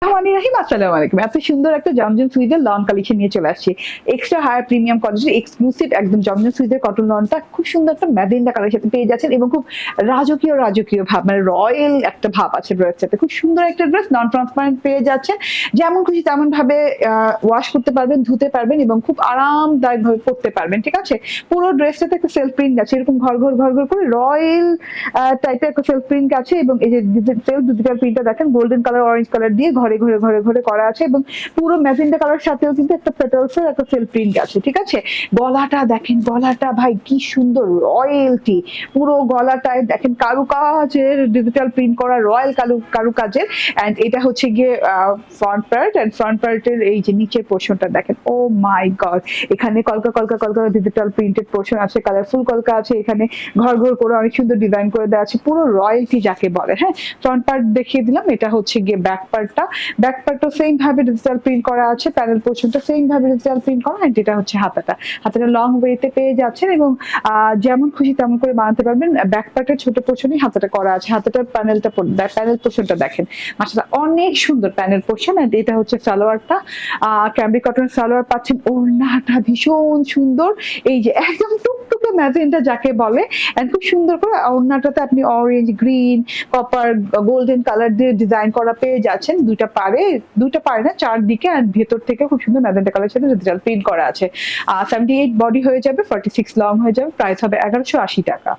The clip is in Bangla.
আসসালামু আলাইকুম। এত সুন্দর একটা জমজম সুইদের লন কালেকশন নিয়ে চলে আসছি। এক্সট্রা হায়ার প্রিমিয়াম কোয়ালিটির এক্সক্লুসিভ একদম জমজম সুইদের কটন লনটা খুব সুন্দর একটা ম্যাজেন্টা কালারের সাথে পেয়ে যাচ্ছেন এবং খুব রাজকীয় ভাব, মানে রয়্যাল একটা ভাব আছে ড্রেসটাতে। খুব সুন্দর একটা ড্রেস, নন ট্রান্সপারেন্ট পেয়ে যাচ্ছেন। যেমন খুশি তেমন ভাবে ওয়াশ করতে পারবেন, ধুতে পারবেন এবং খুব আরামদায়ক ভাবে পরতে পারবেন। ঠিক আছে? পুরো ড্রেসটাতে একটা সেলফ প্রিন্ট আছে, এরকম ঘর ঘর করে রয়্যাল টাইপের একটা সেলফ প্রিন্ট আছে এবং এই যে সেলফ ডিজিটাল প্রিন্টটা দেখেন গোল্ডেন কালার অরেঞ্জ কালার দিয়ে ঘরে করা আছে এবং পুরো ম্যাজেন্টা কালার সাথেও কিন্তু একটা পেটালসের একটা সেলফ প্রিন্ট আছে। ঠিক আছে? গলাটা দেখেন, গলাটা ভাই কি সুন্দর রয়্যালটি, পুরো গলাটায় দেখেন কারুকাজের ডিজিটাল প্রিন্ট করা রয়্যাল কারুকাজের। এন্ড এটা হচ্ছে গিয়ে ফ্রন্ট পার্ট, এন্ড ফ্রন্ট পার্টের এই যে নিচের পোর্শনটা দেখেন, ও মাই গড, এখানে কলকা ডিজিটাল প্রিন্টেড পোর্শন আছে, কালারফুল কলকা আছে, এখানে ঘর করে অনেক সুন্দর ডিজাইন করে দেওয়া আছে, পুরো রয়্যালটি যাকে বলে। হ্যাঁ, ফ্রন্ট পার্ট দেখিয়ে দিলাম, এটা হচ্ছে গিয়ে ব্যাক পার্টটা সেম ভাবে ডিজিটাল প্রিন্ট করা আছে, প্যানেল পোর্শনটা সেম ভাবে ডিজিটাল প্রিন্ট করা। এন্ড এটা হচ্ছে হাতাটা লং ওয়েতে পেয়ে যাচ্ছেন এবং যেমন খুশি তেমন করে বানাতে পারবেন। ব্যাক পার্টের ছোট পোর্শনই হাতাটা করা আছে, হাতাটার প্যানেল পোর্শনটা দেখেন, মাশাআল্লাহ অনেক সুন্দর প্যানেল পোর্শন। এন্ড এটা হচ্ছে সালোয়ারটা, ক্যামব্রিক কটন সালোয়ার পাচ্ছেন। ওড়নাটা ভীষণ সুন্দর, এই যে একদম টুকটুকে ম্যাজেন্টা যাকে বলে। এন্ড খুব সুন্দর করে ওড়নাটাতে আপনি orange, green, copper, golden colour দিয়ে ডিজাইন করা পেয়ে যাচ্ছেন দুইটা পারে না, চারদিকে। আর ভেতর থেকে খুব সুন্দর ম্যাজেন্টা কালার সাথে ডিজিটাল প্রিন্ট করা আছে। 78 বডি হয়ে যাবে, 46 লং হয়ে যাবে, প্রাইস হবে 1180 টাকা।